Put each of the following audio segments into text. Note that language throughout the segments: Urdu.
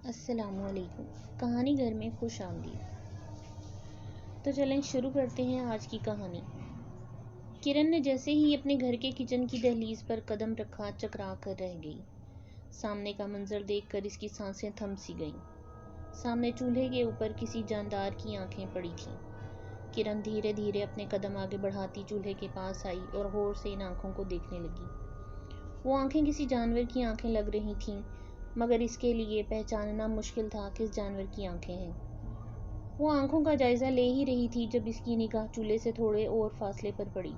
السلام علیکم۔ کہانی گھر میں خوش آمدید۔ تو چلیں شروع کرتے ہیں آج کی کہانی۔ کرن نے جیسے ہی اپنے گھر کے کچن کی دہلیز پر قدم رکھا چکرا کر رہ گئی۔ سامنے کا منظر دیکھ کر اس کی سانسیں تھم سی گئیں۔ سامنے چولہے کے اوپر کسی جاندار کی آنکھیں پڑی تھیں۔ کرن دھیرے دھیرے اپنے قدم آگے بڑھاتی چولہے کے پاس آئی اور غور سے ان آنکھوں کو دیکھنے لگی۔ وہ آنکھیں کسی جانور کی آنکھیں لگ رہی تھیں، مگر اس کے لیے پہچاننا مشکل تھا کس جانور کی آنکھیں ہیں۔ وہ آنکھوں کا جائزہ لے ہی رہی تھی جب اس کی نگاہ چولہے سے تھوڑے اور فاصلے پر پڑی۔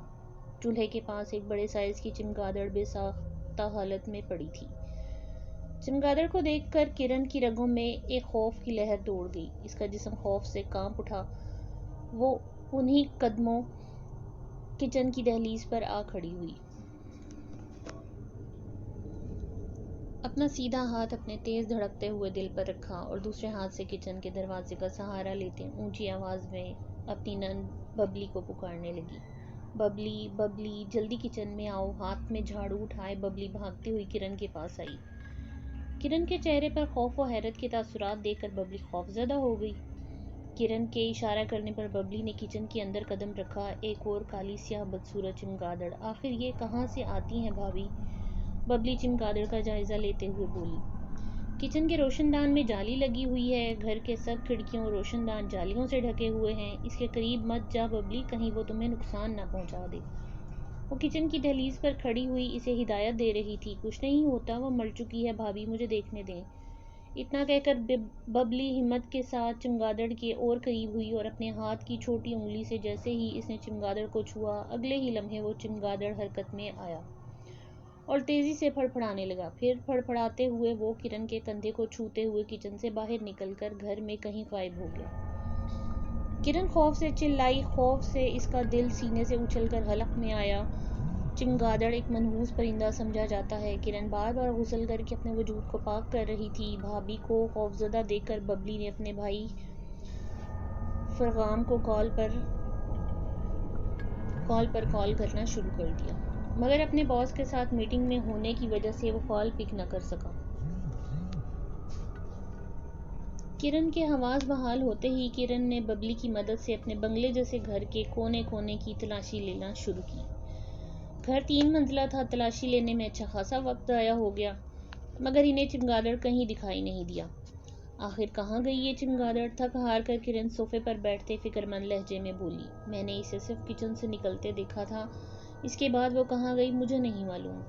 چولہے کے پاس ایک بڑے سائز کی چمگادڑ بے ساختہ حالت میں پڑی تھی۔ چمگادڑ کو دیکھ کر کرن کی رگوں میں ایک خوف کی لہر دوڑ گئی۔ اس کا جسم خوف سے کانپ اٹھا۔ وہ انہی قدموں کچن کی دہلیز پر آ کھڑی ہوئی۔ اپنا سیدھا ہاتھ اپنے تیز دھڑکتے ہوئے دل پر رکھا اور دوسرے ہاتھ سے کچن کے دروازے کا سہارا لیتے اونچی آواز میں اپنی نند ببلی کو پکارنے لگی۔ ببلی، ببلی، جلدی کچن میں آؤ۔ ہاتھ میں جھاڑو اٹھائے ببلی بھاگتی ہوئی کرن کے پاس آئی۔ کرن کے چہرے پر خوف و حیرت کے تاثرات دیکھ کر ببلی خوفزدہ ہو گئی۔ کرن کے اشارہ کرنے پر ببلی نے کچن کے اندر قدم رکھا۔ ایک اور کالی سیاہ بدصورت چمگادڑ، آخر یہ کہاں سے آتی ہیں بھابھی؟ ببلی چمگادڑ کا جائزہ لیتے ہوئے بولی۔ کچن کے روشن دان میں جالی لگی ہوئی ہے۔ گھر کے سب کھڑکیوں اور روشن دان جالیوں سے ڈھکے ہوئے ہیں۔ اس کے قریب مت جا ببلی، کہیں وہ تمہیں نقصان نہ پہنچا دے۔ وہ کچن کی دہلیز پر کھڑی ہوئی اسے ہدایت دے رہی تھی۔ کچھ نہیں ہوتا، وہ مر چکی ہے بھابھی، مجھے دیکھنے دیں۔ اتنا کہہ کر ببلی ہمت کے ساتھ چمگادڑ کے اور قریب ہوئی اور اپنے ہاتھ کی چھوٹی انگلی سے جیسے ہی اس نے چمگادڑ کو چھوا، اگلے ہی لمحے وہ چمگادڑ حرکت میں آیا اور تیزی سے پھڑپھڑانے لگا۔ پھر پھڑپھڑاتے ہوئے وہ کرن کے کندھے کو چھوتے ہوئے کچن سے باہر نکل کر گھر میں کہیں غائب ہو گیا۔ کرن خوف سے چلائی، خوف سے اس کا دل سینے سے اچھل کر حلق میں آیا۔ چمگادڑ ایک منحوس پرندہ سمجھا جاتا ہے۔ کرن بار بار غسل کر کے اپنے وجود کو پاک کر رہی تھی۔ بھابھی کو خوفزدہ دیکھ کر ببلی نے اپنے بھائی فرغام کو کال کرنا شروع کر دیا، مگر اپنے باس کے ساتھ میٹنگ میں ہونے کی وجہ سے وہ کال پک نہ کر سکا۔ کرن کے حواس بحال ہوتے ہی کرن نے ببلی کی مدد سے اپنے بنگلے جیسے گھر کے کونے کونے کی تلاشی لینا شروع کی۔ گھر 3 منزلہ تھا۔ تلاشی لینے میں اچھا خاصا وقت ضائع ہو گیا، مگر انہیں چمگادڑ کہیں دکھائی نہیں دیا۔ آخر کہاں گئی یہ چمگادڑ؟ تھک ہار کر کرن صوفے پر بیٹھتے فکر مند لہجے میں بولی۔ میں نے اسے صرف کچن سے نکلتے دیکھا تھا، اس کے بعد وہ کہاں گئی مجھے نہیں معلوم۔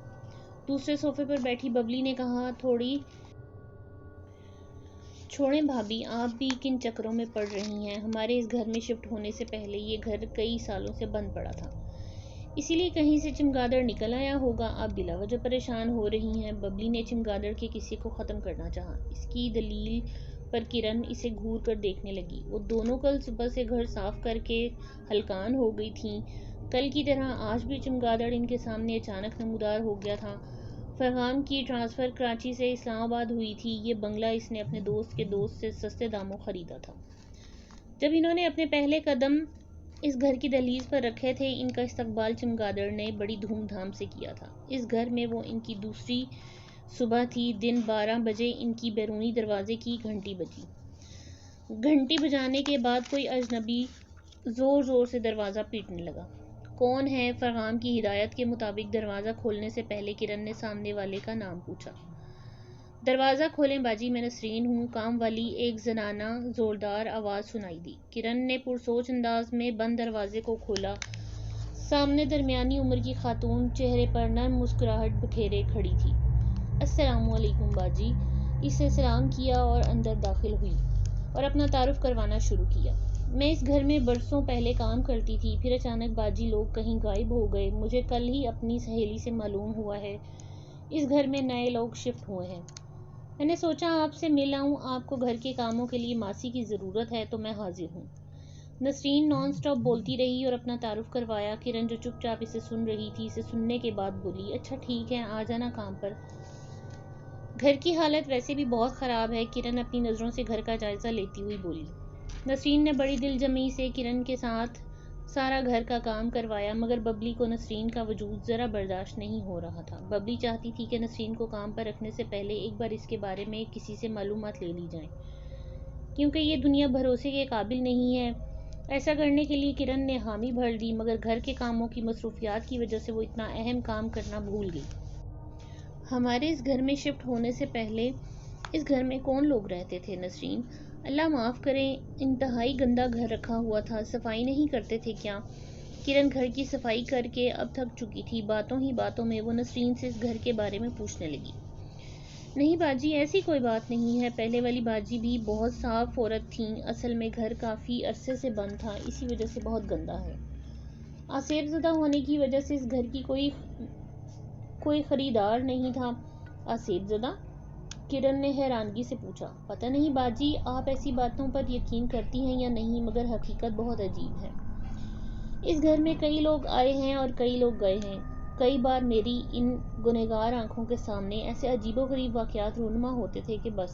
دوسرے صوفے پر بیٹھی ببلی نے کہا، تھوڑی چھوڑیں بھابھی، آپ بھی کن چکروں میں پڑ رہی ہیں؟ ہمارے اس گھر میں شفٹ ہونے سے پہلے یہ گھر کئی سالوں سے بند پڑا تھا، اسی لیے کہیں سے چمگادڑ نکل آیا ہوگا۔ آپ بلا وجہ پریشان ہو رہی ہیں۔ ببلی نے چمگادڑ کے قصے کو ختم کرنا چاہا۔ اس کی دلیل پر کرن اسے گھور کر دیکھنے لگی۔ وہ دونوں کل صبح سے گھر صاف کر کے ہلکان ہو گئی تھیں۔ کل کی طرح آج بھی چمگادڑ ان کے سامنے اچانک نمودار ہو گیا تھا۔ فرغام کی ٹرانسفر کراچی سے اسلام آباد ہوئی تھی۔ یہ بنگلہ اس نے اپنے دوست کے دوست سے سستے داموں خریدا تھا۔ جب انہوں نے اپنے پہلے قدم اس گھر کی دہلیز پر رکھے تھے، ان کا استقبال چمگادڑ نے بڑی دھوم دھام سے کیا تھا۔ اس گھر میں وہ ان کی دوسری صبح تھی۔ دن 12 بجے ان کی بیرونی دروازے کی گھنٹی بجی۔ گھنٹی بجانے کے بعد کوئی اجنبی زور زور سے دروازہ پیٹنے لگا۔ کون ہے؟ فرغام کی ہدایت کے مطابق دروازہ کھولنے سے پہلے کرن نے سامنے والے کا نام پوچھا۔ دروازہ کھولیں باجی، میں نسرین ہوں، کام والی ایک زنانہ زوردار آواز سنائی دی۔ کرن نے پرسوچ انداز میں بند دروازے کو کھولا۔ سامنے درمیانی عمر کی خاتون چہرے پر نرم مسکراہٹ بکھیرے کھڑی تھی۔ السلام علیکم باجی، اس سے سلام کیا اور اندر داخل ہوئی اور اپنا تعارف کروانا شروع کیا۔ میں اس گھر میں برسوں پہلے کام کرتی تھی، پھر اچانک باجی لوگ کہیں غائب ہو گئے۔ مجھے کل ہی اپنی سہیلی سے معلوم ہوا ہے اس گھر میں نئے لوگ شفٹ ہوئے ہیں۔ میں نے سوچا آپ سے مل آؤں، آپ کو گھر کے کاموں کے لیے ماسی کی ضرورت ہے تو میں حاضر ہوں۔ نسرین نان سٹاپ بولتی رہی اور اپنا تعارف کروایا۔ کرن جو چپ چاپ اسے سن رہی تھی، اسے سننے کے بعد بولی، اچھا ٹھیک ہے، آ جانا کام پر۔ گھر کی حالت ویسے بھی بہت خراب ہے، کرن اپنی نظروں سے گھر کا جائزہ لیتی ہوئی بولی۔ نسرین نے بڑی دل جمعی سے کرن کے ساتھ سارا گھر کا کام کروایا، مگر ببلی کو نسرین کا وجود ذرا برداشت نہیں ہو رہا تھا۔ ببلی چاہتی تھی کہ نسرین کو کام پر رکھنے سے پہلے ایک بار اس کے بارے میں کسی سے معلومات لے لی جائیں، کیونکہ یہ دنیا بھروسے کے قابل نہیں ہے۔ ایسا کرنے کے لیے کرن نے حامی بھر دی، مگر گھر کے کاموں کی مصروفیات کی وجہ سے وہ اتنا اہم کام کرنا بھول گئی۔ ہمارے اس گھر میں شفٹ ہونے سے پہلے اس گھر میں کون لوگ رہتے تھے نسرین؟ اللہ معاف کرے، انتہائی گندا گھر رکھا ہوا تھا، صفائی نہیں کرتے تھے کیا؟ کرن گھر کی صفائی کر کے اب تھک چکی تھی۔ باتوں ہی باتوں میں وہ نسرین سے اس گھر کے بارے میں پوچھنے لگی۔ نہیں باجی، ایسی کوئی بات نہیں ہے، پہلے والی باجی بھی بہت صاف عورت تھیں، اصل میں گھر کافی عرصے سے بند تھا، اسی وجہ سے بہت گندا ہے۔ آسیب زدہ ہونے کی وجہ سے اس گھر کی کوئی خریدار نہیں تھا۔ آسیب زدہ؟ کرن نے حیرانگی سے پوچھا۔ پتہ نہیں باجی، آپ ایسی باتوں پر یقین کرتی ہیں یا نہیں، مگر حقیقت بہت عجیب ہے۔ اس گھر میں کئی لوگ آئے ہیں اور کئی لوگ گئے ہیں۔ کئی بار میری ان گنہگار آنکھوں کے سامنے ایسے عجیب و غریب واقعات رونما ہوتے تھے کہ بس۔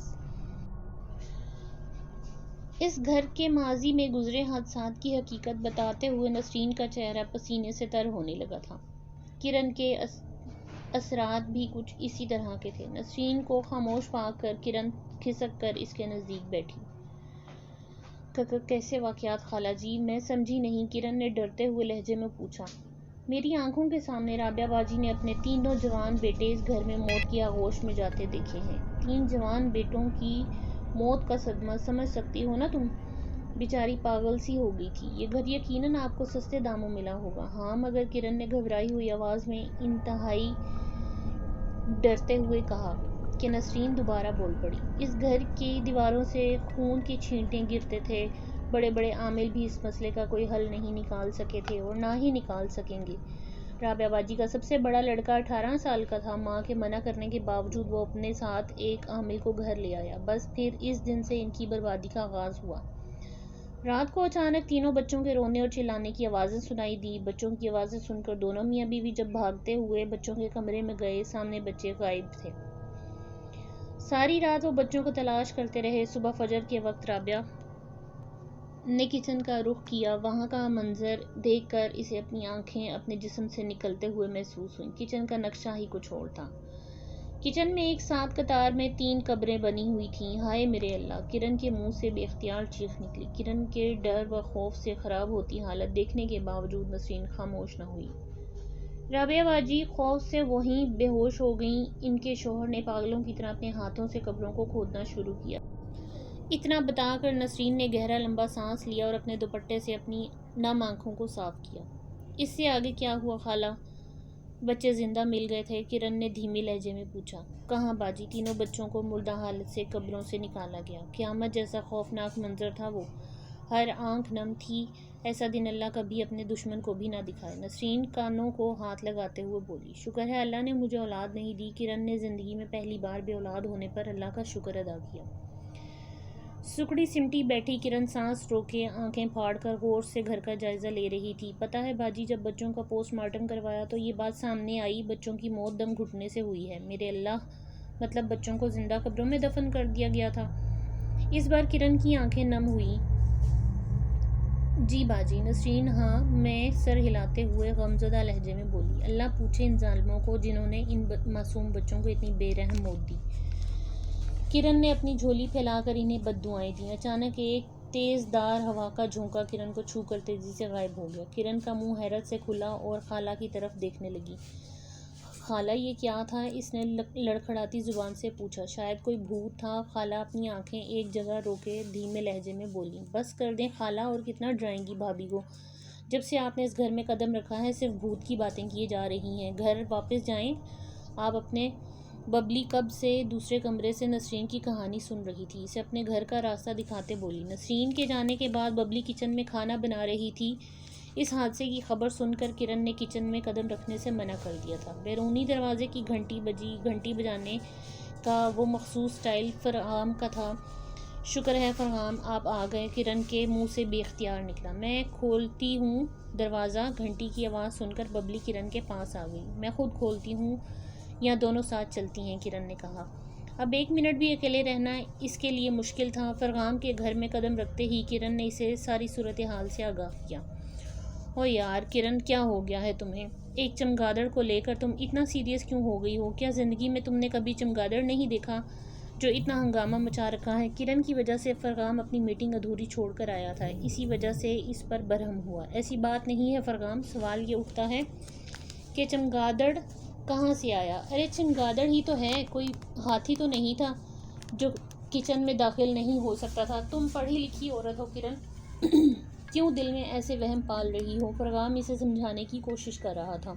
اس گھر کے ماضی میں گزرے حادثات کی حقیقت بتاتے ہوئے نسرین کا چہرہ پسینے سے تر ہونے لگا تھا۔ کرن کے اثرات بھی کچھ اسی طرح کے تھے۔ نسرین کو خاموش پا کر کرن کھسک کر اس کے نزدیک بیٹھی۔ کیسے واقعات خالہ جی؟ میں سمجھی نہیں، کرن نے ڈرتے ہوئے لہجے میں پوچھا۔ میری آنکھوں کے سامنے رابعہ باجی نے اپنے 3 نوجوان بیٹے اس گھر میں موت کی آغوش میں جاتے دیکھے ہیں۔ 3 جوان بیٹوں کی موت کا صدمہ سمجھ سکتی ہو نا تم؟ بیچاری پاگل سی ہو گئی تھی۔ یہ گھر یقیناً آپ کو سستے داموں ملا ہوگا۔ ہاں مگر، کرن نے گھبرائی ہوئی آواز میں انتہائی ڈرتے ہوئے کہا کہ نسرین دوبارہ بول پڑی۔ اس گھر کی دیواروں سے خون کے چھینٹے گرتے تھے۔ بڑے بڑے عامل بھی اس مسئلے کا کوئی حل نہیں نکال سکے تھے اور نہ ہی نکال سکیں گے۔ رابعہ باجی کا سب سے بڑا لڑکا 18 سال کا تھا۔ ماں کے منع کرنے کے باوجود وہ اپنے ساتھ ایک عامل کو گھر لے آیا۔ بس پھر اس دن سے ان کی بربادی کا آغاز ہوا۔ رات کو اچانک تینوں بچوں کے رونے اور چلانے کی آوازیں سنائی دی۔ بچوں کی آوازیں سن کر دونوں میاں بیوی جب بھاگتے ہوئے بچوں کے کمرے میں گئے، سامنے بچے غائب تھے۔ ساری رات وہ بچوں کو تلاش کرتے رہے۔ صبح فجر کے وقت رابعہ نے کچن کا رخ کیا۔ وہاں کا منظر دیکھ کر اسے اپنی آنکھیں اپنے جسم سے نکلتے ہوئے محسوس ہوئیں۔ کچن کا نقشہ ہی کچھ اور تھا۔ کچن میں ایک ساتھ قطار میں 3 قبریں بنی ہوئی تھیں۔ ہائے میرے اللہ! کرن کے منہ سے بے اختیار چیخ نکلی۔ کرن کے ڈر و خوف سے خراب ہوتی حالت دیکھنے کے باوجود نسرین خاموش نہ ہوئی۔ رابعہ باجی خوف سے وہیں بے ہوش ہو گئیں۔ ان کے شوہر نے پاگلوں کی طرح اپنے ہاتھوں سے قبروں کو کھودنا شروع کیا۔ اتنا بتا کر نسرین نے گہرا لمبا سانس لیا اور اپنے دوپٹے سے اپنی نم آنکھوں کو صاف کیا۔ اس سے آگے کیا ہوا خالہ؟ بچے زندہ مل گئے تھے؟ کرن نے دھیمے لہجے میں پوچھا۔ کہاں باجی، تینوں بچوں کو مردہ حالت سے قبروں سے نکالا گیا۔ قیامت جیسا خوفناک منظر تھا وہ۔ ہر آنکھ نم تھی۔ ایسا دن اللہ کبھی اپنے دشمن کو بھی نہ دکھائے۔ نسرین کانوں کو ہاتھ لگاتے ہوئے بولی۔ شکر ہے اللہ نے مجھے اولاد نہیں دی۔ کرن نے زندگی میں پہلی بار بے اولاد ہونے پر اللہ کا شکر ادا کیا۔ سکڑی سمٹی بیٹھی کرن سانس روکے آنکھیں پھاڑ کر غور سے گھر کا جائزہ لے رہی تھی۔ پتہ ہے باجی، جب بچوں کا پوسٹ مارٹم کروایا تو یہ بات سامنے آئی، بچوں کی موت دم گھٹنے سے ہوئی ہے۔ میرے اللہ! مطلب بچوں کو زندہ قبروں میں دفن کر دیا گیا تھا؟ اس بار کرن کی آنکھیں نم ہوئیں۔ جی باجی۔ نسرین ہاں میں سر ہلاتے ہوئے غمزدہ لہجے میں بولی۔ اللہ پوچھے ان ظالموں کو جنہوں نے ان معصوم بچوں کو اتنی بے رحم موت دی۔ کرن نے اپنی جھولی پھیلا کر انہیں بد دعائیں دیں۔ اچانک ایک تیز دار ہوا کا جھونکا کرن کو چھو کر تیزی سے غائب ہو گیا۔ کرن کا منہ حیرت سے کھلا اور خالہ کی طرف دیکھنے لگی۔ خالہ یہ کیا تھا؟ اس نے لڑکھڑاتی زبان سے پوچھا۔ شاید کوئی بھوت تھا۔ خالہ اپنی آنکھیں ایک جگہ روکے دھیمے لہجے میں بولی۔ بس کر دیں خالہ، اور کتنا ڈرائیں گی بھابھی کو؟ جب سے آپ نے اس گھر میں قدم رکھا ہے صرف بھوت کی باتیں کیے جا رہی ہیں۔ گھر واپس جائیں آپ اپنے۔ ببلی کب سے دوسرے کمرے سے نسرین کی کہانی سن رہی تھی، اسے اپنے گھر کا راستہ دکھاتے بولی۔ نسرین کے جانے کے بعد ببلی کچن میں کھانا بنا رہی تھی۔ اس حادثے کی خبر سن کر کرن نے کچن میں قدم رکھنے سے منع کر دیا تھا۔ بیرونی دروازے کی گھنٹی بجی۔ گھنٹی بجانے کا وہ مخصوص سٹائل فرہام کا تھا۔ شکر ہے فرہام آپ آ گئے، کرن کے منہ سے بے اختیار نکلا۔ میں کھولتی ہوں دروازہ۔ گھنٹی کی آواز سن کر ببلی کرن کے پاس آ گئی۔ میں خود کھولتی ہوں یا دونوں ساتھ چلتی ہیں؟ کرن نے کہا۔ اب 1 منٹ بھی اکیلے رہنا اس کے لیے مشکل تھا۔ فرغام کے گھر میں قدم رکھتے ہی کرن نے اسے ساری صورتحال سے آگاہ کیا۔ ہو یار کرن، کیا ہو گیا ہے تمہیں؟ ایک چمگادڑ کو لے کر تم اتنا سیریس کیوں ہو گئی ہو؟ کیا زندگی میں تم نے کبھی چمگادڑ نہیں دیکھا جو اتنا ہنگامہ مچا رکھا ہے؟ کرن کی وجہ سے فرغام اپنی میٹنگ ادھوری چھوڑ کر آیا تھا، اسی وجہ سے اس پر برہم ہوا۔ ایسی بات نہیں ہے فرغام، سوال یہ اٹھتا ہے کہ چمگادڑ کہاں سے آیا؟ ارے چمگادڑ ہی تو ہے، کوئی ہاتھی تو نہیں تھا جو کچن میں داخل نہیں ہو سکتا تھا۔ تم پڑھی لکھی عورت ہو کرن، کیوں دل میں ایسے وہم پال رہی ہو؟ فرغام اسے سمجھانے کی کوشش کر رہا تھا۔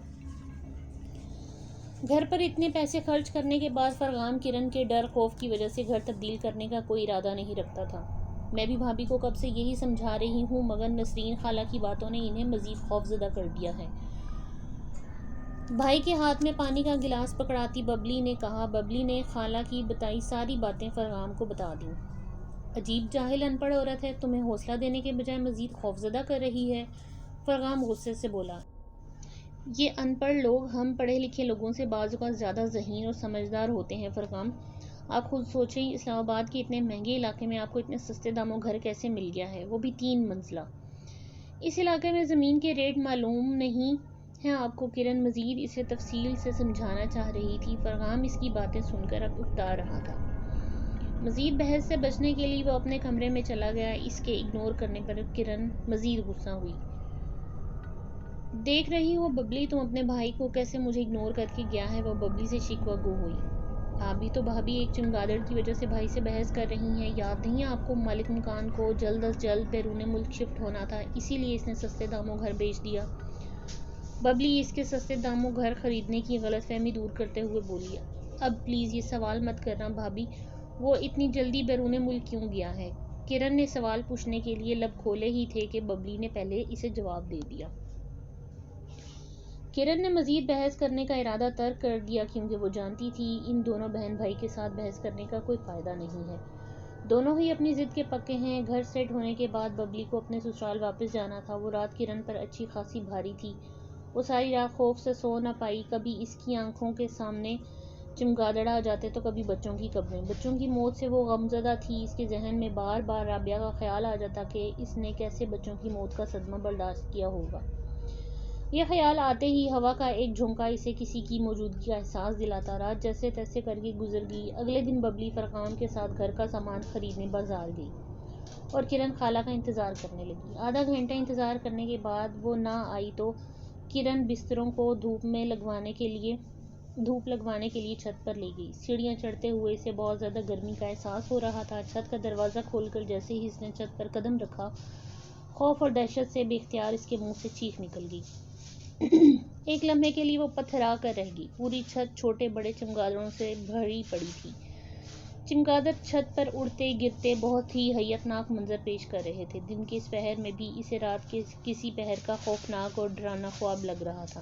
گھر پر اتنے پیسے خرچ کرنے کے بعد فرغام کرن کے ڈر خوف کی وجہ سے گھر تبدیل کرنے کا کوئی ارادہ نہیں رکھتا تھا۔ میں بھی بھابھی کو کب سے یہی سمجھا رہی ہوں، مگر نسرین خالہ کی باتوں نے انہیں مزید خوفزدہ کر دیا ہے۔ بھائی کے ہاتھ میں پانی کا گلاس پکڑاتی ببلی نے کہا۔ ببلی نے خالہ کی بتائی ساری باتیں فرغام کو بتا دیں۔ عجیب جاہل ان پڑھ عورت ہے، تمہیں حوصلہ دینے کے بجائے مزید خوفزدہ کر رہی ہے، فرغام غصے سے بولا۔ یہ ان پڑھ لوگ ہم پڑھے لکھے لوگوں سے بعض اوقات زیادہ ذہین اور سمجھدار ہوتے ہیں فرغام۔ آپ خود سوچیں، اسلام آباد کے اتنے مہنگے علاقے میں آپ کو اتنے سستے داموں گھر کیسے مل گیا ہے، وہ بھی 3 منزلہ؟ اس علاقے میں زمین کے ریٹ معلوم نہیں ہیں آپ کو؟ کرن مزید اسے تفصیل سے سمجھانا چاہ رہی تھی۔ فرغام اس کی باتیں سن کر اب اکتا رہا تھا۔ مزید بحث سے بچنے کے لیے وہ اپنے کمرے میں چلا گیا۔ اس کے اگنور کرنے پر کرن مزید غصہ ہوئی۔ دیکھ رہی ہو ببلی، تم اپنے بھائی کو کیسے مجھے اگنور کر کے گیا ہے؟ وہ ببلی سے شکوہ گو ہوئی۔ آپ بھی تو بھابھی ایک چمگادڑ کی وجہ سے بھائی سے بحث کر رہی ہیں، یاد نہیں آپ کو؟ مالک مکان کو جلد از جلد بیرون ملک شفٹ ہونا تھا، اسی لیے اس نے سستے داموں گھر بیچ دیا۔ ببلی اس کے سستے داموں گھر خریدنے کی غلط فہمی دور کرتے ہوئے بولی۔ اب پلیز یہ سوال مت کرنا بھابھی، وہ اتنی جلدی بیرون ملک کیوں گیا ہے؟ کرن نے سوال پوچھنے کے لیے لب کھولے ہی تھے کہ ببلی نے پہلے اسے جواب دے دیا۔ کرن نے مزید بحث کرنے کا ارادہ ترک کر دیا کیونکہ وہ جانتی تھی ان دونوں بہن بھائی کے ساتھ بحث کرنے کا کوئی فائدہ نہیں ہے۔ دونوں ہی اپنی ضد کے پکے ہیں۔ گھر سیٹ ہونے کے بعد ببلی کو اپنے سسرال واپس جانا تھا۔ وہ رات کرن پر اچھی خاصی بھاری تھی۔ وہ ساری رات خوف سے سو نہ پائی۔ کبھی اس کی آنکھوں کے سامنے چمگادڑ آ جاتے تو کبھی بچوں کی قبریں۔ بچوں کی موت سے وہ غمزدہ تھی۔ اس کے ذہن میں بار بار رابعہ کا خیال آ جاتا کہ اس نے کیسے بچوں کی موت کا صدمہ برداشت کیا ہوگا۔ یہ خیال آتے ہی ہوا کا ایک جھونکا اسے کسی کی موجودگی کا احساس دلاتا۔ رات جیسے تیسے کر کے گزر گئی۔ اگلے دن ببلی فرغام کے ساتھ گھر کا سامان خریدنے بازار گئی اور کرن خالہ کا انتظار کرنے لگی۔ آدھا گھنٹہ انتظار کرنے کے بعد وہ نہ آئی تو کرن بستروں کو دھوپ لگوانے کے لیے چھت پر لے گئی۔ سیڑھیاں چڑھتے ہوئے اسے بہت زیادہ گرمی کا احساس ہو رہا تھا۔ چھت کا دروازہ کھول کر جیسے ہی اس نے چھت پر قدم رکھا، خوف اور دہشت سے بے اختیار اس کے منہ سے چیخ نکل گئی۔ ایک لمحے کے لیے وہ پتھرا کر رہ گئی۔ پوری چھت چھوٹے بڑے چمگادڑوں سے بھری پڑی تھی۔ چمگادڑ چھت پر اڑتے گرتے بہت ہی حیرتناک منظر پیش کر رہے تھے۔ دن کے اس پہر میں بھی اسے رات کے کسی پہر کا خوفناک اور ڈرانا خواب لگ رہا تھا۔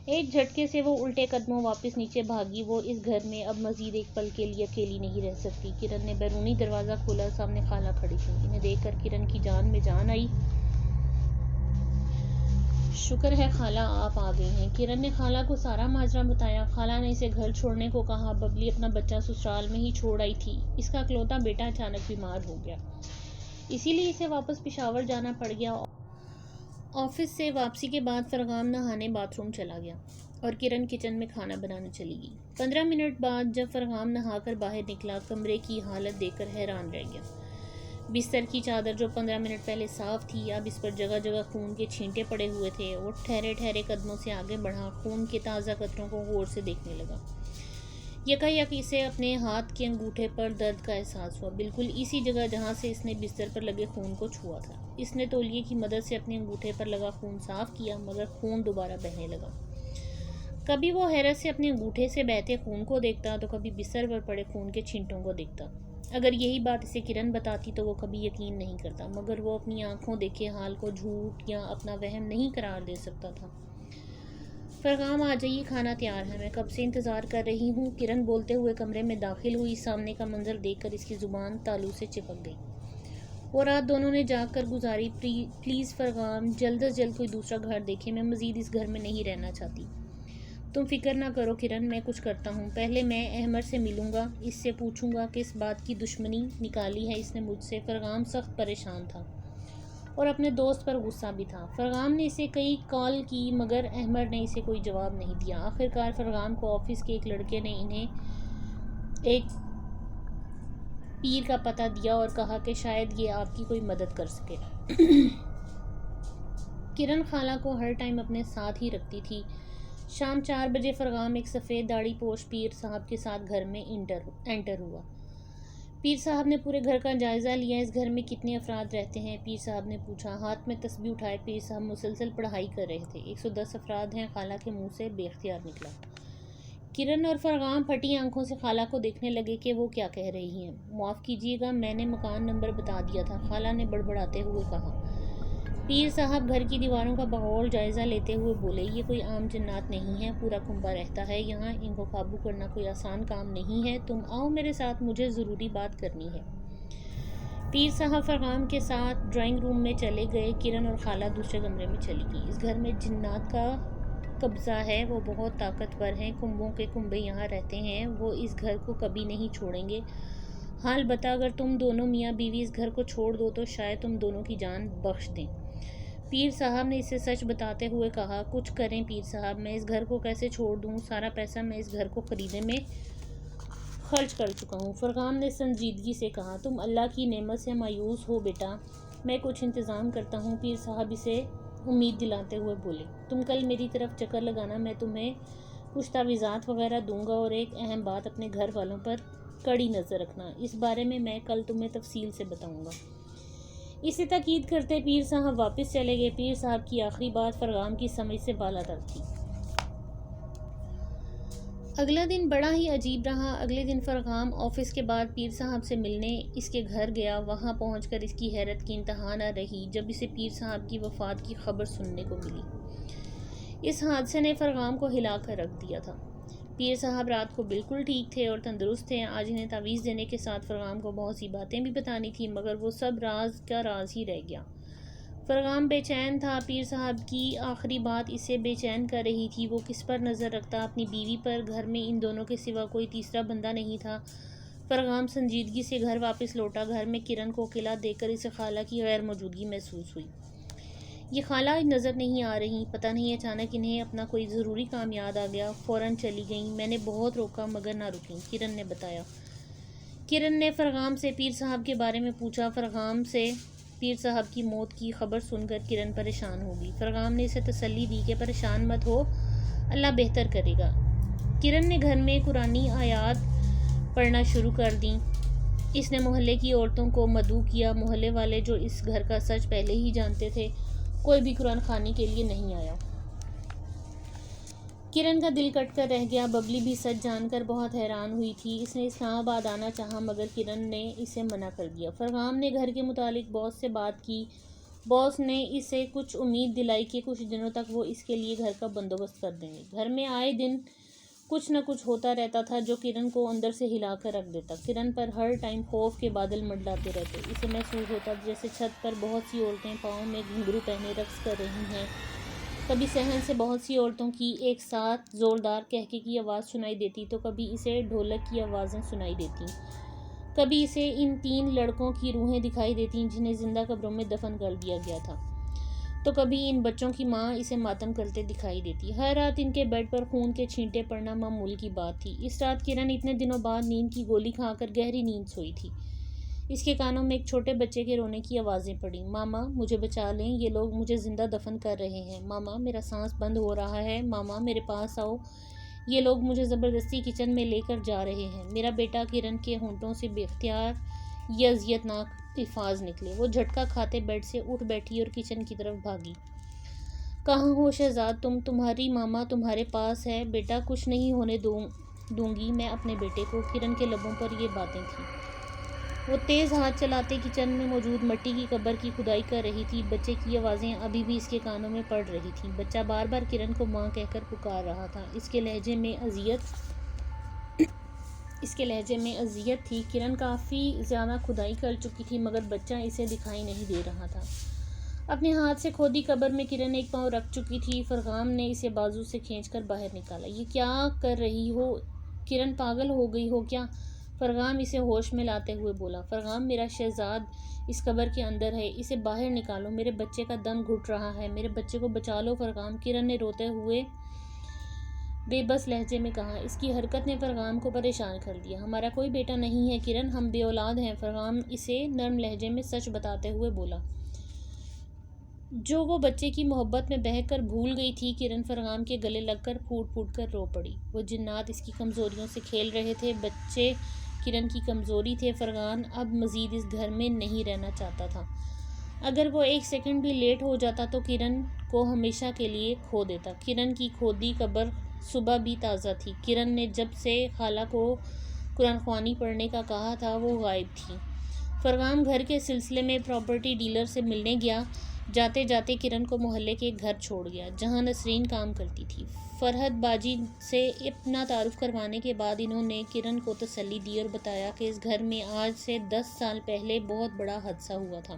ایک جھٹکے سے وہ الٹے قدموں واپس نیچے بھاگی۔ وہ اس گھر میں اب مزید ایک پل کے لیے اکیلی نہیں رہ سکتی۔ کرن نے بیرونی دروازہ کھولا، سامنے خالہ کھڑی تھیں۔ انہیں دیکھ کر کرن کی جان میں جان آئی۔ شکر ہے خالہ آپ آ گئی ہیں۔ کرن نے خالہ کو سارا ماجرا بتایا۔ خالہ نے اسے گھر چھوڑنے کو کہا۔ ببلی اپنا بچہ سسرال میں ہی چھوڑ آئی تھی۔ اس کا اکلوتا بیٹا اچانک بیمار ہو گیا، اسی لیے اسے واپس پشاور جانا پڑ گیا۔ آفس سے واپسی کے بعد فرغام نہانے باتھ روم چلا گیا اور کرن کچن میں کھانا بنانے چلی گئی۔ 15 منٹ بعد جب فرغام نہا کر باہر نکلا، کمرے کی حالت دیکھ کر حیران رہ گیا۔ بستر کی چادر جو 15 منٹ پہلے صاف تھی، اب اس پر جگہ جگہ خون کے چھینٹے پڑے ہوئے تھے۔ وہ ٹھہرے ٹھہرے قدموں سے آگے بڑھا، خون کے تازہ قطروں کو غور سے دیکھنے لگا۔ یکایک اسے اپنے ہاتھ کے انگوٹھے پر درد کا احساس ہوا، بالکل اسی جگہ جہاں سے اس نے بستر پر لگے خون کو چھوا تھا۔ اس نے تولیے کی مدد سے اپنے انگوٹھے پر لگا خون صاف کیا، مگر خون دوبارہ بہنے لگا۔ کبھی وہ حیرت سے اپنے انگوٹھے سے بہتے خون کو دیکھتا تو کبھی بستر پر پڑے خون کے چھینٹوں کو دیکھتا۔ اگر یہی بات اسے کرن بتاتی تو وہ کبھی یقین نہیں کرتا، مگر وہ اپنی آنکھوں دیکھے حال کو جھوٹ یا اپنا وہم نہیں قرار دے سکتا تھا۔ فرغام آ جائیے، کھانا تیار ہے، میں کب سے انتظار کر رہی ہوں۔ کرن بولتے ہوئے کمرے میں داخل ہوئی۔ سامنے کا منظر دیکھ کر اس کی زبان تالو سے چپک گئی۔ وہ رات دونوں نے جاگ کر گزاری۔ پلیز فرغام، جلد از جلد کوئی دوسرا گھر دیکھیں، میں مزید اس گھر میں نہیں رہنا چاہتی۔ تم فکر نہ کرو کرن، میں کچھ کرتا ہوں۔ پہلے میں احمد سے ملوں گا، اس سے پوچھوں گا کس بات کی دشمنی نکالی ہے اس نے مجھ سے۔ فرغام سخت پریشان تھا۔ اور اپنے دوست پر غصہ بھی تھا۔ فرغام نے اسے کئی کال کی مگر احمد نے اسے کوئی جواب نہیں دیا۔ آخرکار فرغام کو آفس کے ایک لڑکے نے انہیں ایک پیر کا پتہ دیا اور کہا کہ شاید یہ آپ کی کوئی مدد کر سکے۔ کرن خالہ کو ہر ٹائم اپنے ساتھ ہی رکھتی تھی۔ شام 4 بجے فرغام ایک سفید داڑھی پوش پیر صاحب کے ساتھ گھر میں انٹر ہوا۔ پیر صاحب نے پورے گھر کا جائزہ لیا۔ اس گھر میں کتنے افراد رہتے ہیں؟ پیر صاحب نے پوچھا۔ ہاتھ میں تسبیح اٹھائے پیر صاحب مسلسل پڑھائی کر رہے تھے۔ 110 افراد ہیں، خالہ کے منہ سے بے اختیار نکلا۔ کرن اور فرغام پھٹی آنکھوں سے خالہ کو دیکھنے لگے کہ وہ کیا کہہ رہی ہیں۔ معاف کیجیے گا، میں نے مکان نمبر بتا دیا تھا، خالہ نے بڑبڑاتے ہوئے کہا۔ پیر صاحب گھر کی دیواروں کا بغور جائزہ لیتے ہوئے بولے، یہ کوئی عام جنات نہیں ہے، پورا کنبہ رہتا ہے یہاں، ان کو قابو کرنا کوئی آسان کام نہیں ہے، تم آؤ میرے ساتھ، مجھے ضروری بات کرنی ہے۔ پیر صاحب فرغام کے ساتھ ڈرائنگ روم میں چلے گئے۔ کرن اور خالہ دوسرے کمرے میں چلی گئیں۔ اس گھر میں جنات کا قبضہ ہے، وہ بہت طاقتور ہیں، کنبوں کے کنبے یہاں رہتے ہیں، وہ اس گھر کو کبھی نہیں چھوڑیں گے۔ ہاں البتہ اگر تم دونوں میاں بیوی اس گھر کو چھوڑ دو تو شاید تم دونوں کی جان بخش دیں۔ پیر صاحب نے اسے سچ بتاتے ہوئے کہا، کچھ کریں پیر صاحب، میں اس گھر کو کیسے چھوڑ دوں، سارا پیسہ میں اس گھر کو خریدنے میں خرچ کر چکا ہوں۔ فرغام نے سنجیدگی سے کہا، تم اللہ کی نعمت سے مایوس ہو بیٹا، میں کچھ انتظام کرتا ہوں۔ پیر صاحب اسے امید دلاتے ہوئے بولے، تم کل میری طرف چکر لگانا، میں تمہیں کچھ تعویذات وغیرہ دوں گا، اور ایک اہم بات، اپنے گھر والوں پر کڑی نظر رکھنا، اس بارے میں کل تمہیں تفصیل سے بتاؤں گا۔ اسے تاکید کرتے پیر صاحب واپس چلے گئے۔ پیر صاحب کی آخری بات فرغام کی سمجھ سے بالاتر تھی۔ اگلا دن بڑا ہی عجیب رہا۔ اگلے دن فرغام آفس کے بعد پیر صاحب سے ملنے اس کے گھر گیا۔ وہاں پہنچ کر اس کی حیرت کی انتہا نہ رہی جب اسے پیر صاحب کی وفات کی خبر سننے کو ملی۔ اس حادثے نے فرغام کو ہلا کر رکھ دیا تھا۔ پیر صاحب رات کو بالکل ٹھیک تھے اور تندرست تھے۔ آج انہیں تعویذ دینے کے ساتھ فرغام کو بہت سی باتیں بھی بتانی تھیں مگر وہ سب راز کا راز ہی رہ گیا۔ فرغام بے چین تھا۔ پیر صاحب کی آخری بات اسے بے چین کر رہی تھی۔ وہ کس پر نظر رکھتا؟ اپنی بیوی پر۔ گھر میں ان دونوں کے سوا کوئی تیسرا بندہ نہیں تھا۔ فرغام سنجیدگی سے گھر واپس لوٹا۔ گھر میں کرن کو اکیلا دیکھ کر اسے خالہ کی غیر موجودگی محسوس ہوئی۔ یہ خالہ نظر نہیں آ رہی، پتہ نہیں اچانک انہیں اپنا کوئی ضروری کام یاد آ گیا، فوراً چلی گئیں۔ میں نے بہت روکا مگر نہ رکیں، کرن نے بتایا۔ کرن نے فرغام سے پیر صاحب کے بارے میں پوچھا۔ فرغام سے پیر صاحب کی موت کی خبر سن کر کرن پریشان ہو گئی۔ فرغام نے اسے تسلی دی کہ پریشان مت ہو، اللہ بہتر کرے گا۔ کرن نے گھر میں قرآنی آیات پڑھنا شروع کر دیں۔ اس نے محلے کی عورتوں کو مدعو کیا۔ محلے والے جو اس گھر کا سچ پہلے ہی جانتے تھے، کوئی بھی قرآن خوانی کے لیے نہیں آیا۔ کرن کا دل کٹ کر رہ گیا۔ ببلی بھی سچ جان کر بہت حیران ہوئی تھی۔ اس نے اسلام آباد آنا چاہا مگر کرن نے اسے منع کر دیا۔ فرغام نے گھر کے متعلق باس سے بات کی۔ باس نے اسے کچھ امید دلائی کہ کچھ دنوں تک وہ اس کے لیے گھر کا بندوبست کر دیں گے۔ گھر میں آئے دن کچھ نہ کچھ ہوتا رہتا تھا جو کرن کو اندر سے ہلا کر رکھ دیتا۔ کرن پر ہر ٹائم خوف کے بادل منڈلاتے رہتے۔ اسے محسوس ہوتا جیسے چھت پر بہت سی عورتیں پاؤں میں گھنگرو پہنے رقص کر رہی ہیں۔ کبھی صحن سے بہت سی عورتوں کی ایک ساتھ زوردار قہقہے کی آواز سنائی دیتی تو کبھی اسے ڈھولک کی آوازیں سنائی دیتیں۔ کبھی اسے ان 3 لڑکوں کی روحیں دکھائی دیتیں جنہیں زندہ قبروں میں دفن کر دیا گیا تھا، تو کبھی ان بچوں کی ماں اسے ماتم کرتے دکھائی دیتی۔ ہر رات ان کے بیڈ پر خون کے چھینٹے پڑنا معمول کی بات تھی۔ اس رات کرن اتنے دنوں بعد نیند کی گولی کھا کر گہری نیند سوئی تھی۔ اس کے کانوں میں ایک چھوٹے بچے کے رونے کی آوازیں پڑیں، ماما مجھے بچا لیں، یہ لوگ مجھے زندہ دفن کر رہے ہیں، ماما میرا سانس بند ہو رہا ہے، ماما میرے پاس آؤ، یہ لوگ مجھے زبردستی کچن میں لے کر جا رہے ہیں۔ میرا بیٹا۔ کرن کے ہونٹوں سے بے اختیار یہ اذیت ناک الفاظ نکلے۔ وہ جھٹکا کھاتے بیڈ سے اٹھ بیٹھی اور کچن کی طرف بھاگی۔ کہاں ہو شہزاد تم؟ تمہاری ماما تمہارے پاس ہے بیٹا، کچھ نہیں ہونے دوں گی میں اپنے بیٹے کو۔ کرن کے لبوں پر یہ باتیں تھیں۔ وہ تیز ہاتھ چلاتے کچن میں موجود مٹی کی قبر کی کھدائی کر رہی تھی۔ بچے کی آوازیں ابھی بھی اس کے کانوں میں پڑ رہی تھیں۔ بچہ بار بار کرن کو ماں کہہ کر پکار رہا تھا۔ اس کے لہجے میں اذیت تھی۔ کرن کافی زیادہ کھدائی کر چکی تھی مگر بچہ اسے دکھائی نہیں دے رہا تھا۔ اپنے ہاتھ سے کھودی قبر میں کرن ایک پاؤں رکھ چکی تھی۔ فرغام نے اسے بازو سے کھینچ کر باہر نکالا۔ یہ کیا کر رہی ہو کرن، پاگل ہو گئی ہو کیا؟ فرغام اسے ہوش میں لاتے ہوئے بولا، فرغام میرا شہزاد اس قبر کے اندر ہے، اسے باہر نکالو، میرے بچے کا دم گھٹ رہا ہے، میرے بچے کو بچا لو فرغام، کرن نے روتے ہوئے بے بس لہجے میں کہا۔ اس کی حرکت نے فرغام کو پریشان کر دیا۔ ہمارا کوئی بیٹا نہیں ہے کرن، ہم بے اولاد ہیں، فرغام اسے نرم لہجے میں سچ بتاتے ہوئے بولا، جو وہ بچے کی محبت میں بہک کر بھول گئی تھی۔ کرن فرغام کے گلے لگ کر پھوٹ پھوٹ کر رو پڑی۔ وہ جنات اس کی کمزوریوں سے کھیل رہے تھے، بچے کرن کی کمزوری تھے۔ فرغان اب مزید اس گھر میں نہیں رہنا چاہتا تھا۔ اگر وہ ایک سیکنڈ بھی لیٹ ہو جاتا تو کرن کو ہمیشہ کے لیے کھو دیتا۔ کرن کی کھودی قبر صبح بھی تازہ تھی۔ کرن نے جب سے خالہ کو قرآن خوانی پڑھنے کا کہا تھا وہ غائب تھی۔ فرغام گھر کے سلسلے میں پراپرٹی ڈیلر سے ملنے گیا۔ جاتے جاتے کرن کو محلے کے گھر چھوڑ گیا جہاں نسرین کام کرتی تھی۔ فرحت باجی سے اپنا تعارف کروانے کے بعد انہوں نے کرن کو تسلی دی اور بتایا کہ اس گھر میں آج سے 10 سال پہلے بہت بڑا حادثہ ہوا تھا۔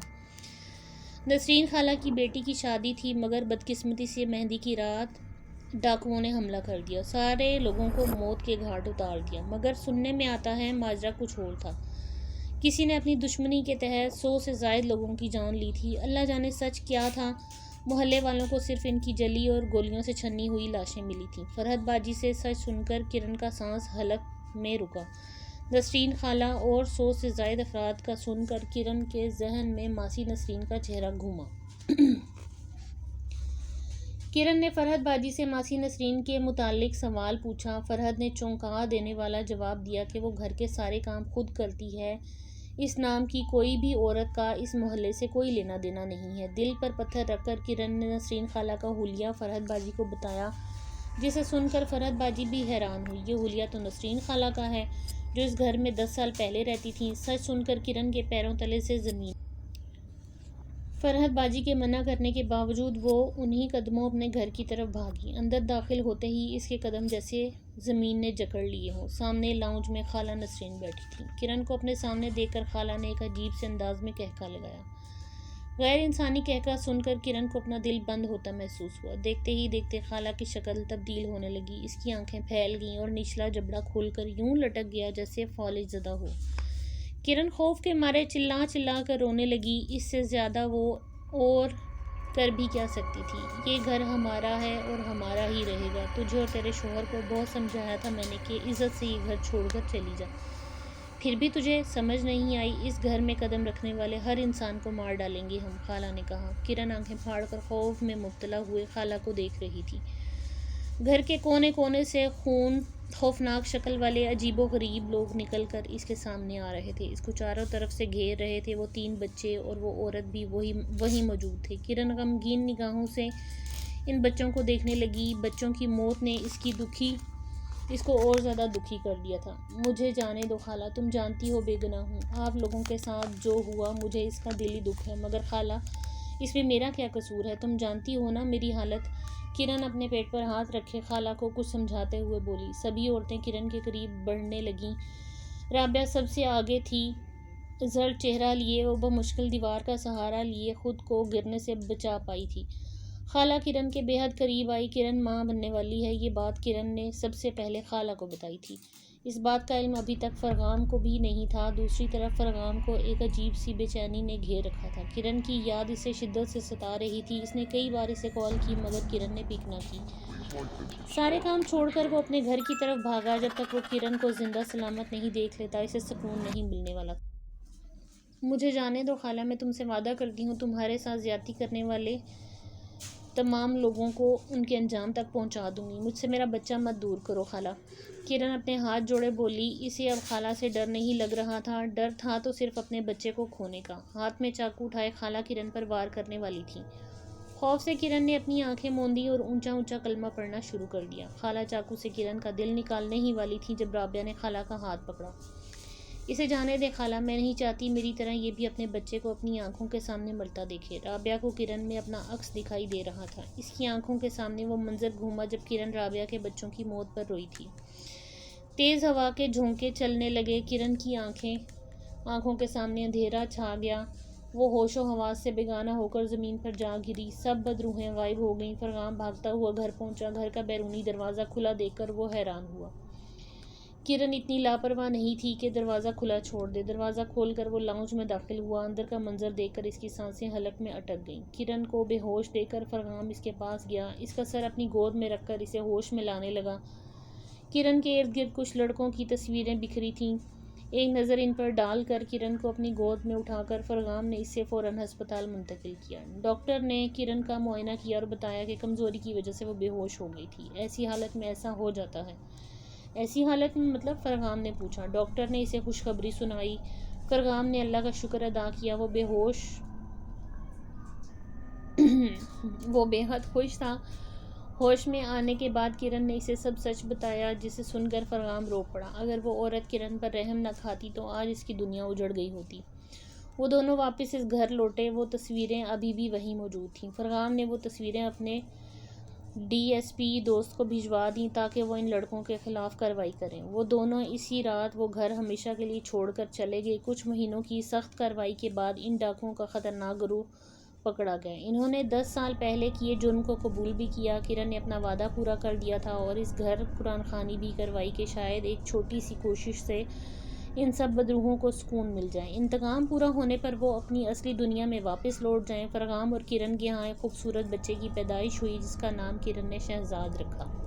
نسرین خالہ کی بیٹی کی شادی تھی، مگر بدقسمتی سے مہندی کی رات ڈاکوؤں نے حملہ کر دیا، سارے لوگوں کو موت کے گھاٹ اتار دیا۔ مگر سننے میں آتا ہے ماجرا کچھ اور تھا، کسی نے اپنی دشمنی کے تحت 100 سے زائد لوگوں کی جان لی تھی۔ اللہ جانے سچ کیا تھا، محلے والوں کو صرف ان کی جلی اور گولیوں سے چھنی ہوئی لاشیں ملی تھیں۔ فرحت باجی سے سچ سن کر کرن کا سانس حلق میں رکا۔ نسرین خالہ اور 100 سے زائد افراد کا سن کر کرن کے ذہن میں ماسی نسرین کا چہرہ گھوما۔ کرن نے فرحت باجی سے ماسی نسرین کے متعلق سوال پوچھا۔ فرحت نے چونکا دینے والا جواب دیا کہ وہ گھر کے سارے کام خود کرتی ہے، اس نام کی کوئی بھی عورت کا اس محلے سے کوئی لینا دینا نہیں ہے۔ دل پر پتھر رکھ کر کرن نے نسرین خالہ کا حلیہ فرحت باجی کو بتایا، جسے سن کر فرحت باجی بھی حیران ہوئی۔ یہ حلیہ تو نسرین خالہ کا ہے جو اس گھر میں 10 سال پہلے رہتی تھیں۔ سچ سن کر کرن کے پیروں تلے سے زمین فرحت باجی کے منع کرنے کے باوجود وہ انہی قدموں اپنے گھر کی طرف بھاگی۔ اندر داخل ہوتے ہی اس کے قدم جیسے زمین نے جکڑ لیے ہوں۔ سامنے لاؤنج میں خالہ نسرین بیٹھی تھیں۔ کرن کو اپنے سامنے دیکھ کر خالہ نے ایک عجیب سے انداز میں قہقہہ لگایا۔ غیر انسانی قہقہہ سن کر کرن کو اپنا دل بند ہوتا محسوس ہوا۔ دیکھتے ہی دیکھتے خالہ کی شکل تبدیل ہونے لگی، اس کی آنکھیں پھیل گئیں اور نچلا جبڑا کھل کر یوں لٹک گیا جیسے فالج زدہ ہو۔ کرن خوف کے مارے چلا چلا کر رونے لگی۔ اس سے زیادہ وہ اور کر بھی کیا سکتی تھی؟ یہ گھر ہمارا ہے اور ہمارا ہی رہے گا۔ تجھے اور تیرے شوہر کو بہت سمجھایا تھا میں نے کہ عزت سے یہ گھر چھوڑ کر چلی جا، پھر بھی تجھے سمجھ نہیں آئی۔ اس گھر میں قدم رکھنے والے ہر انسان کو مار ڈالیں گے ہم، خالہ نے کہا۔ کرن آنکھیں پھاڑ کر خوف میں مبتلا ہوئے خالہ کو دیکھ رہی تھی۔ گھر کے کونے کونے سے خوفناک شکل والے عجیب و غریب لوگ نکل کر اس کے سامنے آ رہے تھے۔ اس کو چاروں طرف سے گھیر رہے تھے۔ وہ 3 بچے اور وہ عورت بھی وہیں موجود تھے۔ کرن غمگین نگاہوں سے ان بچوں کو دیکھنے لگی۔ بچوں کی موت نے اس کو اور زیادہ دکھی کر دیا تھا۔ مجھے جانے دو خالہ، تم جانتی ہو بے گناہ ہوں۔ آپ لوگوں کے ساتھ جو ہوا مجھے اس کا دلی دکھ ہے، مگر خالہ اس میں میرا کیا قصور ہے؟ تم جانتی ہو نا میری حالت۔ کرن اپنے پیٹ پر ہاتھ رکھے خالہ کو کچھ سمجھاتے ہوئے بولی۔ سبھی عورتیں کرن کے قریب بڑھنے لگیں۔ رابعہ سب سے آگے تھی، زرد چہرہ لیے وہ بمشکل دیوار کا سہارا لیے خود کو گرنے سے بچا پائی تھی۔ خالہ کرن کے بے حد قریب آئی۔ کرن ماں بننے والی ہے، یہ بات کرن نے سب سے پہلے خالہ کو بتائی تھی۔ اس بات کا علم ابھی تک فرغام کو بھی نہیں تھا۔ دوسری طرف فرغام کو ایک عجیب سی بے چینی نے گھیر رکھا تھا۔ کرن کی یاد اسے شدت سے ستا رہی تھی۔ اس نے کئی بار اسے کال کی مگر کرن نے پک نہ کی۔ سارے کام چھوڑ کر وہ اپنے گھر کی طرف بھاگا۔ جب تک وہ کرن کو زندہ سلامت نہیں دیکھ لیتا اسے سکون نہیں ملنے والا تھا۔ مجھے جانے دو خالہ، میں تم سے وعدہ کرتی ہوں تمہارے ساتھ زیادتی کرنے والے تمام لوگوں کو ان کے انجام تک پہنچا دوں گی۔ مجھ سے میرا بچہ مت دور کرو خالہ۔ کرن اپنے ہاتھ جوڑے بولی۔ اسے اب خالہ سے ڈر نہیں لگ رہا تھا، ڈر تھا تو صرف اپنے بچے کو کھونے کا۔ ہاتھ میں چاقو اٹھائے خالہ کرن پر وار کرنے والی تھی۔ خوف سے کرن نے اپنی آنکھیں موندی اور اونچا اونچا کلمہ پڑھنا شروع کر دیا۔ خالہ چاقو سے کرن کا دل نکالنے ہی والی تھی جب رابعہ نے خالہ کا ہاتھ پکڑا۔ اسے جانے دے خالہ، میں نہیں چاہتی میری طرح یہ بھی اپنے بچے کو اپنی آنکھوں کے سامنے مرتا دیکھے۔ رابعہ کو کرن میں اپنا عکس دکھائی دے رہا تھا۔ اس کی آنکھوں کے سامنے وہ منظر گھوما جب کرن رابعہ کے بچوں کی موت پر روئی تھی۔ تیز ہوا کے جھونکے چلنے لگے۔ کرن کی آنکھوں کے سامنے اندھیرا چھا گیا۔ وہ ہوش و حواس سے بیگانہ ہو کر زمین پر جا گری۔ سب بدروحیں غائب ہو گئیں۔ فرغام بھاگتا ہوا گھر پہنچا۔ گھر کا بیرونی دروازہ کھلا دیکھ کر وہ حیران ہوا۔ کرن اتنی لاپرواہ نہیں تھی کہ دروازہ کھلا چھوڑ دے۔ دروازہ کھول کر وہ لاؤنج میں داخل ہوا۔ اندر کا منظر دیکھ کر اس کی سانسیں حلق میں اٹک گئیں۔ کرن کو بے ہوش دیکھ کر فرغام اس کے پاس گیا، اس کا سر اپنی گود میں رکھ کر اسے ہوش میں لانے لگا۔ کرن کے ارد گرد کچھ لڑکوں کی تصویریں بکھری تھیں۔ ایک نظر ان پر ڈال کر کرن کو اپنی گود میں اٹھا کر فرغام نے اسے فوراً ہسپتال منتقل کیا۔ ڈاکٹر نے کرن کا معائنہ کیا اور بتایا کہ کمزوری کی وجہ سے وہ بے ہوش ہو گئی تھی۔ ایسی حالت میں ایسا ہو جاتا ہے؟ ایسی حالت میں مطلب؟ فرغام نے پوچھا۔ ڈاکٹر نے اسے خوشخبری سنائی۔ فرغام نے اللہ کا شکر ادا کیا۔ وہ بے حد خوش تھا۔ ہوش میں آنے کے بعد کرن نے اسے سب سچ بتایا، جسے سن کر فرغام رو پڑا۔ اگر وہ عورت کرن پر رحم نہ کھاتی تو آج اس کی دنیا اجڑ گئی ہوتی۔ وہ دونوں واپس اس گھر لوٹے۔ وہ تصویریں ابھی بھی وہیں موجود تھیں۔ فرغام نے وہ تصویریں اپنے ڈی ایس پی دوست کو بھجوا دیں تاکہ وہ ان لڑکوں کے خلاف کارروائی کریں۔ وہ دونوں اسی رات وہ گھر ہمیشہ کے لیے چھوڑ کر چلے گئے۔ کچھ مہینوں کی سخت کارروائی کے بعد ان ڈاکوؤں کا خطرناک گروہ پکڑا گیا۔ انہوں نے 10 سال پہلے کیے جرم کو قبول بھی کیا۔ کرن نے اپنا وعدہ پورا کر دیا تھا اور اس گھر قرآن خوانی بھی کروائی کہ شاید ایک چھوٹی سی کوشش سے ان سب بدروحوں کو سکون مل جائے۔ انتقام پورا ہونے پر وہ اپنی اصلی دنیا میں واپس لوٹ جائیں۔ فرغام اور کرن کے ہاں ایک خوبصورت بچے کی پیدائش ہوئی جس کا نام کرن نے شہزاد رکھا۔